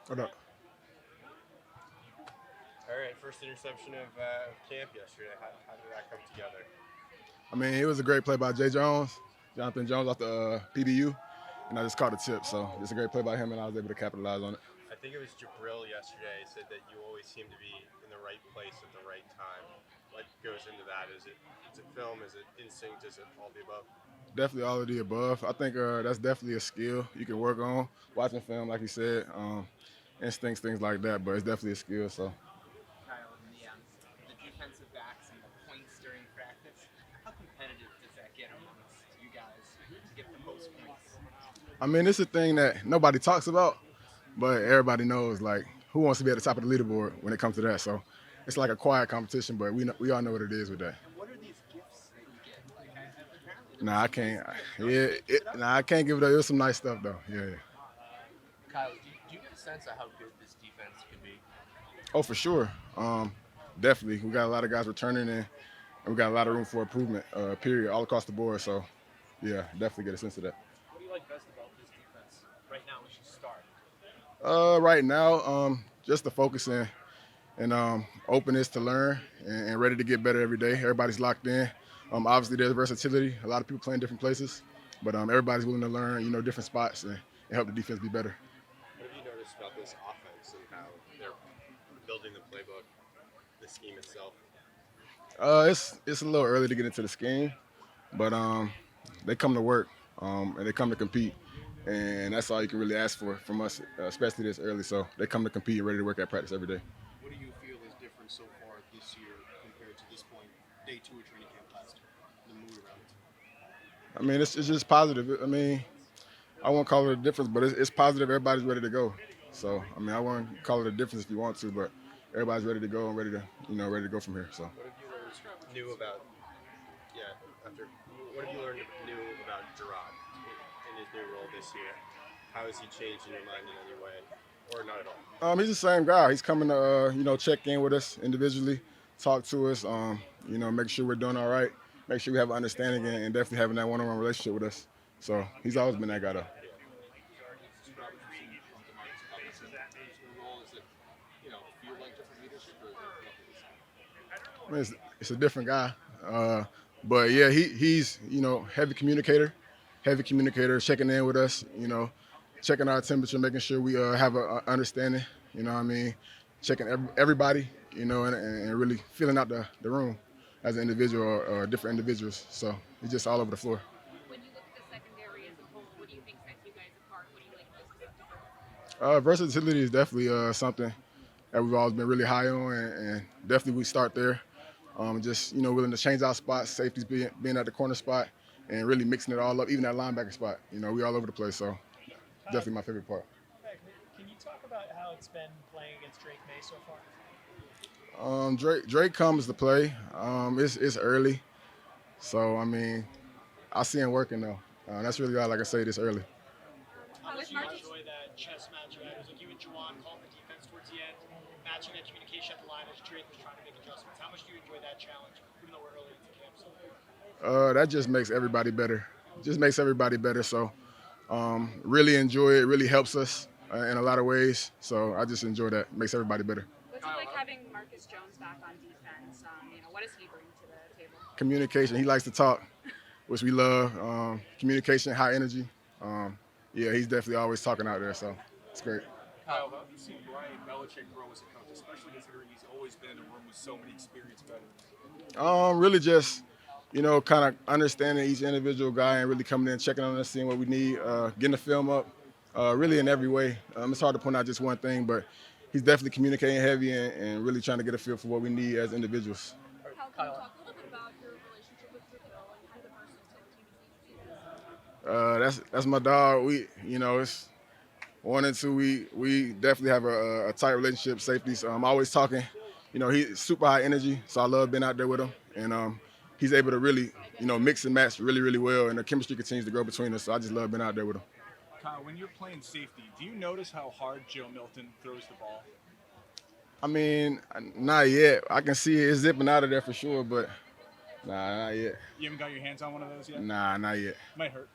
What up? All right, first interception of camp yesterday. How did that come together? I mean, it was a great play by Jay Jones, Jonathan Jones off the PBU, and I just caught the tip. So it's a great play by him, and I was able to capitalize on it. I think it was Jabril yesterday said that you always seem to be in the right place at the right time. What goes into that? Is it film? Is it instinct? Is it all the above? Definitely all of the above. I think that's definitely a skill you can work on. Watching film, like you said, instincts, things like that. But it's definitely a skill. So Kyle, and the defensive backs and the points during practice. How competitive does that get amongst you guys to get the most points? I mean, it's a thing that nobody talks about, but everybody knows. Like, who wants to be at the top of the leaderboard when it comes to that? So it's like a quiet competition, but we all know what it is with that. And what are these gifts that you get? Like, apparently there was Nah, I some can't. nice gifts. You want Yeah, to give it up? nah, I can't give it up. It was some nice stuff though. Yeah, yeah. Kyle, do you get a sense of how good this defense can be? Oh, for sure. Definitely. We got a lot of guys returning in, and we got a lot of room for improvement. Period, all across the board. So, yeah, definitely get a sense of that. What do you like best about this defense right now as you start? Right now, just the focus and openness to learn and ready to get better every day. Everybody's locked in. Obviously, there's versatility. A lot of people playing different places, but everybody's willing to learn, different spots and help the defense be better. What have you noticed about this offense and how they're building the playbook, the scheme itself? It's a little early to get into the scheme, but they come to work and they come to compete, and that's all you can really ask for from us, especially this early. So they come to compete and ready to work at practice every day. What do you feel is different so far this year compared to this point, day two of training camp last year? The mood around the team. I mean, it's just positive. I mean, I won't call it a difference, but it's positive. Everybody's ready to go. So I mean, I won't call it a difference if you want to, but everybody's ready to go and ready to go from here. So. What have you learned new about yeah after? What have you learned new about Gerard in his new role this year? How has he changed in your mind in any way, or not at all? He's the same guy. He's coming to check in with us individually, talk to us, make sure we're doing all right, make sure we have an understanding and definitely having that one-on-one relationship with us. So he's always been that guy though. Describe what you've seen from Demarcus Cousins in his new role. Is it, feel like different leadership or is it roughly the same? I mean, it's a different guy, but yeah, he's heavy communicator, checking in with us, checking our temperature, making sure we have a understanding. You know what I mean? Checking everybody, and really filling out the room as an individual or different individuals. So he's just all over the floor. When you look at the secondary as a whole, what do you think sets you guys apart? What do you like most about the Versatility is definitely something that we've always been really high on, and definitely we start there. Just willing to change our spots, safeties being at the corner spot, and really mixing it all up. Even that linebacker spot, we all over the place. So definitely my favorite part. Can you talk about how it's been playing against Drake May so far? Drake comes to play. It's early, so I mean I see him working though. That's really all I can say this early. How with much do you Marcus? enjoy that chess match you had? It was like you and Juwan calling the defense towards the end, matching that communication at the line as Drake was trying to make adjustments. How much do you enjoy that challenge, even though we're early into camp still? That just makes everybody better. Just makes everybody better. So really enjoy it. Really helps us in a lot of ways. So I just enjoy that. Makes everybody better. What's it like having Marcus Jones back on defense? What does he bring to the table? Communication. He likes to talk, which we love. Communication, high energy. Yeah, he's definitely always talking out there. So it's great. Kyle, how have you seen Brian Belichick grow as a coach, especially considering he's always been in a room with so many experienced veterans? Really just, kind of understanding each individual guy and really coming in, checking on us, seeing what we need, getting the film up, really in every way. It's hard to point out just one thing, but he's definitely communicating heavy and really trying to get a feel for what we need as individuals. How can you talk a little bit about your relationship with Jabril and kind of the versatility between you two? That's my dog. It's 1 and 2. We definitely have a tight relationship. Safeties. Always talking. He's super high energy, so I love being out there with him, and he's able to really, mix and match really, really well, and the chemistry continues to grow between us. So I just love being out there with him. Kyle, when you're playing safety, do you notice how hard Joe Milton throws the ball? I mean, not yet. I can see it zipping out of there for sure, but nah, not yet. You haven't got your hands on one of those yet? Nah, not yet. Might hurt.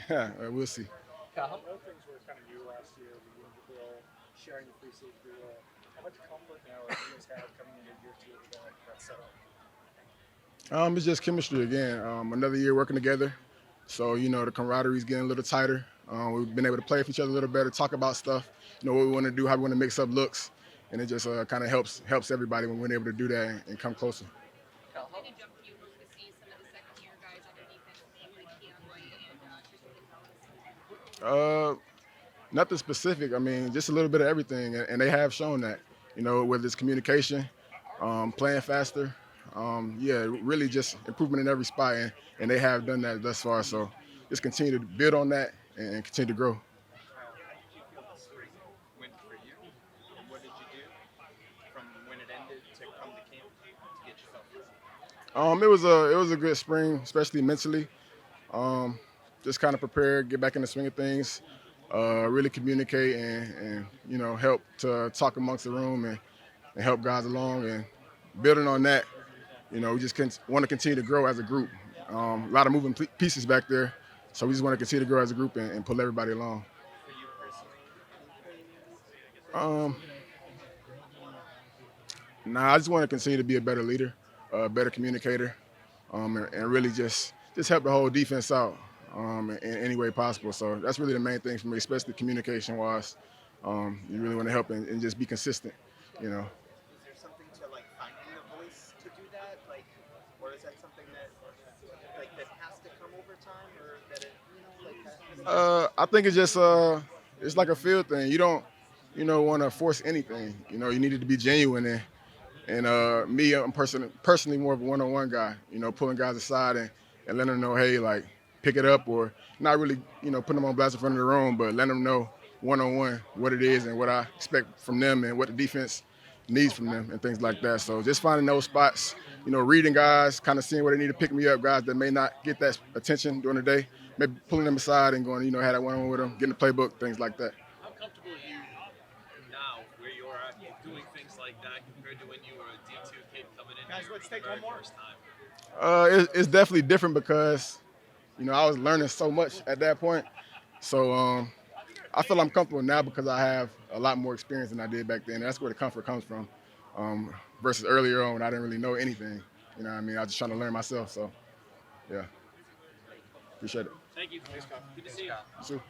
Yeah, we'll see. Kyle, Those things were kind of new last year. You and Jabril sharing the free safety role. How much comfort now have you guys had coming into year two of that setup? It's just chemistry again. Another year working together, so the camaraderie is getting a little tighter. We've been able to play with each other a little better, talk about stuff. What we want to do, how we want to mix up looks, and it just kind of helps everybody when we're able to do that and come closer. Kyle, Did it jump to you to see some of the second year guys on your defense like Cameron and Tristan Gonzalez? Uh, Nothing specific. I mean, just a little bit of everything, and they have shown that. Whether it's communication, playing faster, yeah, really just improvement in every spot, and they have done that thus far. So just continue to build on that and continue to grow. Kyle, how did you feel the spring went for you? And what did you do from when it ended to come to camp to get yourself ready? It was a good spring, especially mentally. Just kind of prepare, get back in the swing of things, really communicate and help to talk amongst the room and help guys along and building on that. We just want to continue to grow as a group. A lot of moving pieces back there, so we just want to continue to grow as a group and pull everybody along. For you personally, anything Um, I just want to continue to be a better leader, a better communicator, and really just help the whole defense out in any way possible. So that's really the main thing for me, especially communication wise. You really want to help and just be consistent. You know. is there something to like finding the voice to do that? Like, or is that something that that has to come over time, or that it I think it's like a field thing. You don't want to force anything. You need it to be genuine and me, I'm personally more of a one-on-one guy. Pulling guys aside and letting them know, hey, like pick it up, or not really, putting them on blast in front of the room, but letting them know one-on-one what it is and what I expect from them and what the defense needs from them and things like that. So just finding those spots, reading guys, kind of seeing where they need to pick me up, guys that may not get that attention during the day, maybe pulling them aside and going, have that one-on-one with them, getting the playbook, things like that. How comfortable are you now where you are at doing things like that compared to when you were a D2 kid coming in Guys, here let's for the take very one more. first time? It's definitely different because, I was learning so much at that point. So I feel I'm comfortable now because I have a lot more experience than I did back then. That's where the comfort comes from. Versus earlier on when I didn't really know anything. You know what I mean? I was just trying to learn myself. So, yeah. Appreciate it. Thank you. Thanks, Kyle. Good to see you. You too.